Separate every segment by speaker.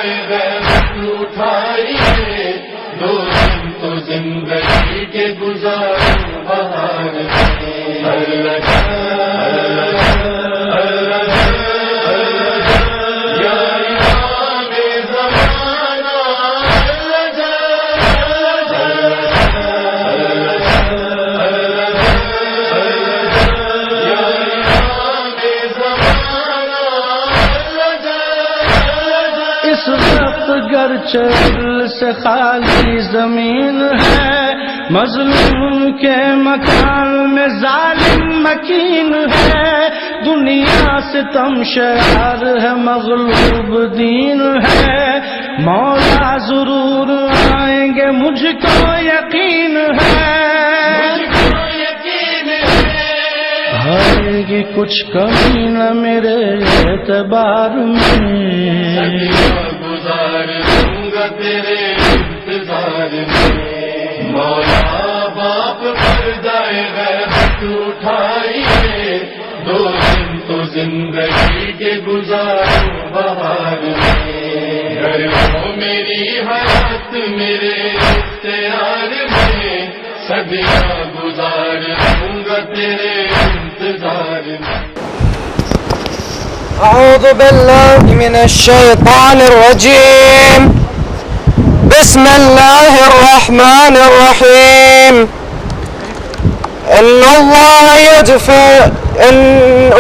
Speaker 1: पर्दाए गैरत उठाइए, दो दिन तो जिंदगी के गुजारो बहार से। अल्लाह या इमाम ज़माना,
Speaker 2: इस वक्त गर्चे दिल से खाली जमीन है, मजलूम के मकान में जालिम मकीन है। दुनिया से तमशार है, मगलूब दीन है। मौला जरूर आएंगे मुझको यकीन है, आएगी कुछ कमी न मेरे एतबार में।
Speaker 1: गुजार दूंगा तेरे इंतजार में। मौला बाप पर्दाए गैरत उठाइए, दो दिन तो जिंदगी के गुजारो बहार में। घर हो मेरी हयात मेरे इख्तियार में, सदियां गुजार दूंगा तेरे इंतजार में।
Speaker 3: أعوذ بالله من الشيطان الرجيم. بسم الله الرحمن الرحيم. إن الله إن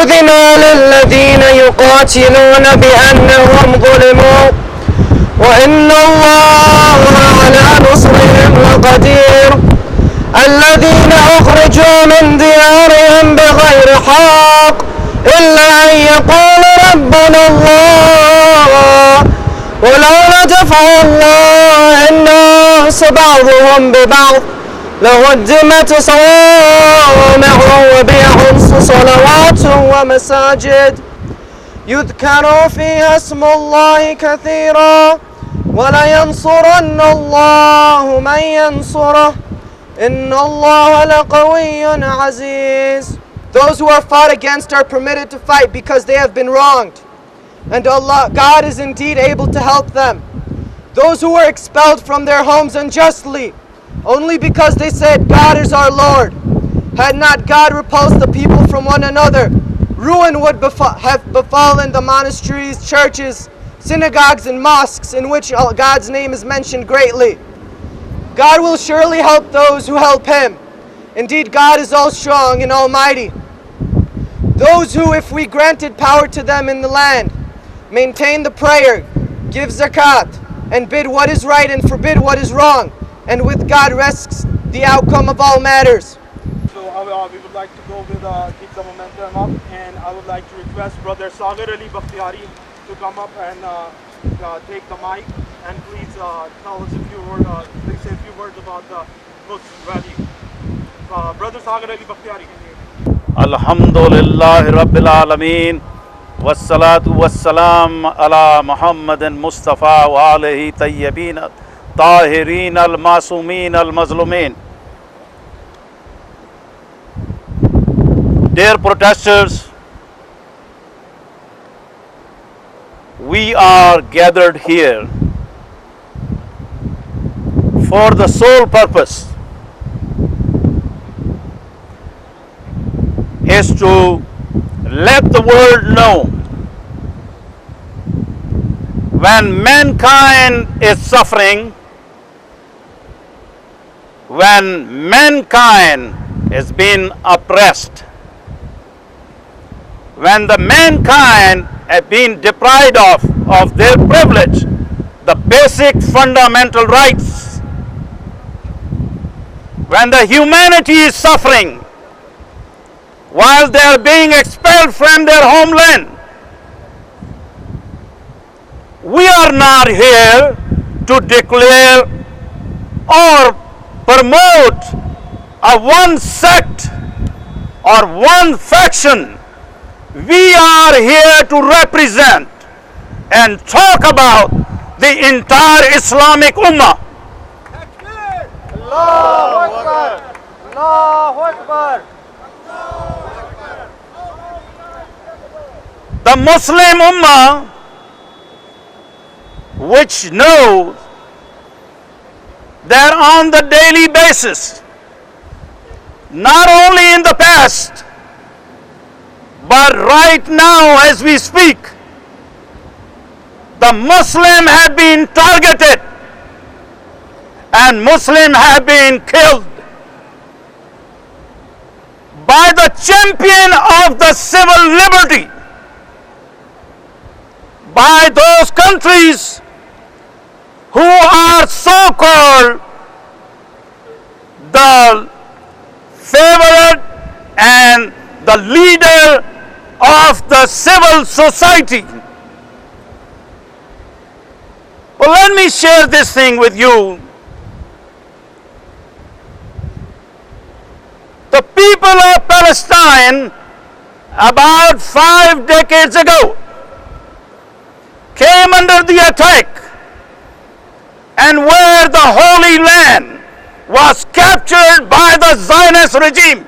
Speaker 3: أذن للذين يقاتلون بأنهم ظلموا وإن الله على نصرهم لقدير. الذين أخرجوا من ديارهم بغير حق إلا أن يقول ربنا الله ولولا دفع الله الناس بعضهم ببعض لهدمت صوامع وبيع وصلوات ومساجد يذكر فيها اسم الله كثيرا ولينصرن الله من ينصره إن الله لقوي عزيز. Those who are fought against are permitted to fight because they have been wronged, and God is indeed able to help them. Those who were expelled from their homes unjustly, only because they said, God is our Lord, had not God repulsed the people from one another, ruin would have befallen the monasteries, churches, synagogues, and mosques in which God's name is mentioned greatly. God will surely help those who help Him. Indeed, God is all strong and almighty. Those who, if we granted power to them in the land, maintain the prayer, give zakat, and bid what is right and forbid what is wrong, and with God rests the outcome of all matters.
Speaker 4: So we would like to go with keep the momentum up, and I would like to request Brother Sagar Ali Bakhtiyari to come up and take the mic, and please tell us please say a few words about the book's value. Brother Sagar Ali Bakhtiyari.
Speaker 5: Alhamdulillah Rabbil Alameen, wassalatu wassalam ala Muhammadin Mustafa wa alihi tayyibin tahirin al-masumeen al-mazlumin. Dear protesters, we are gathered here for the sole purpose is to let the world know when mankind is suffering, when mankind is being oppressed, when the mankind have been deprived of their privilege, the basic fundamental rights, when the humanity is suffering, while they are being expelled from their homeland. We are not here to declare or promote a one sect or one faction. We are here to represent and talk about the entire Islamic Ummah.
Speaker 3: Allahu Akbar! Allahu Akbar!
Speaker 5: The Muslim Ummah which know that on the daily basis, not only in the past, but right now as we speak, the Muslim have been targeted and Muslim have been killed by the champion of the civil liberty, by those countries who are so-called the favorite and the leader of the civil society. Well, let me share this thing with you. The people of Palestine, about 5 decades ago, came under the attack, and where the Holy Land was captured by the Zionist regime.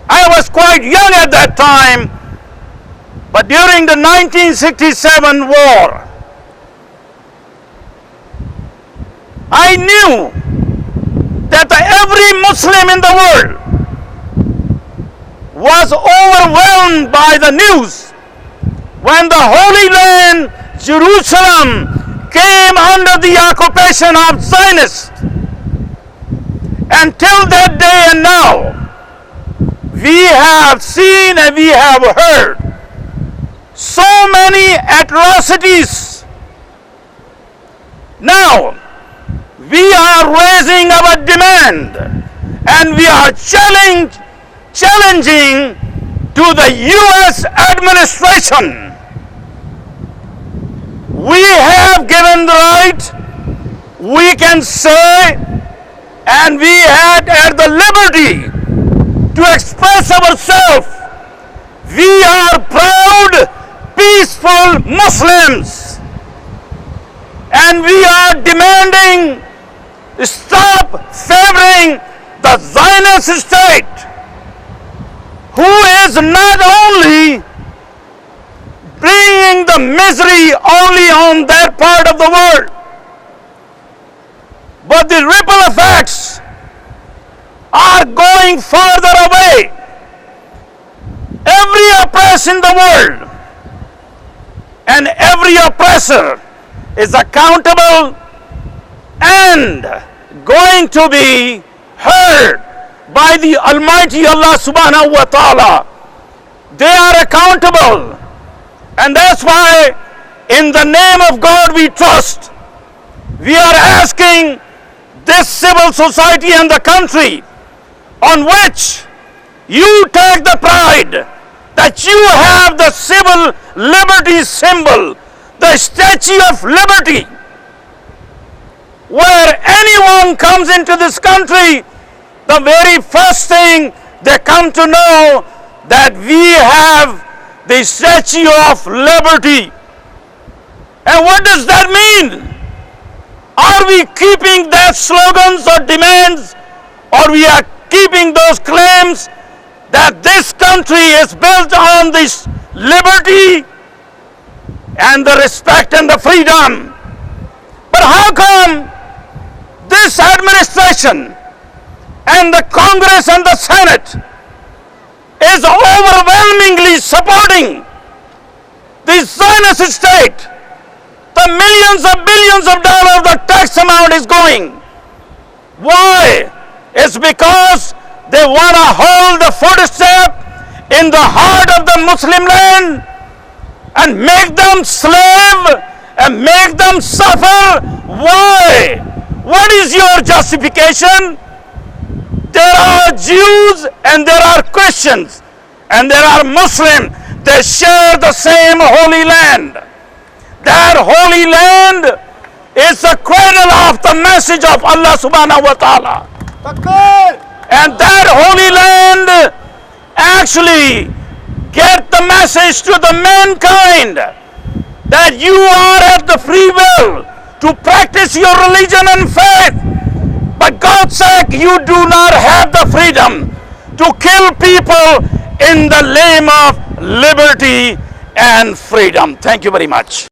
Speaker 5: I was quite young at that time, but during the 1967 war, I knew that every Muslim in the world was overwhelmed by the news when the Holy Land, Jerusalem, came under the occupation of Zionists. Until that day and now, we have seen and we have heard so many atrocities. Now, we are raising our demand and we are challenging to the U.S. administration. We have given the right, we can say, and we had at the liberty to express ourselves. We are proud, peaceful Muslims, and we are demanding stop favoring the Zionist state, who is not only bringing the misery only on that part of the world, but the ripple effects are going further away. Every oppressor in the world and every oppressor is accountable and going to be heard by the Almighty Allah subhanahu wa ta'ala. They are accountable, and that's why in the name of God we trust. We are asking this civil society and the country on which you take the pride that you have the civil liberty symbol, the Statue of Liberty, where anyone comes into this country, the very first thing they come to know that we have the Statue of Liberty. And what does that mean? Are we keeping that slogans or demands, or we are keeping those claims that this country is built on this liberty and the respect and the freedom? But how come this administration and the Congress and the Senate is overwhelmingly supporting the Zionist state? The millions of billions of dollars the tax amount is going. Why? It's because they want to hold the footstep in the heart of the Muslim land and make them slave and make them suffer. Why? What is your justification? There are Jews and there are Christians and there are Muslims. They share the same holy land. That holy land is the cradle of the message of Allah subhanahu wa ta'ala. And that holy land actually get the message to the mankind that you are at the free will to practice your religion and faith. But God's sake, you do not have the freedom to kill people in the name of liberty and freedom. Thank you very much.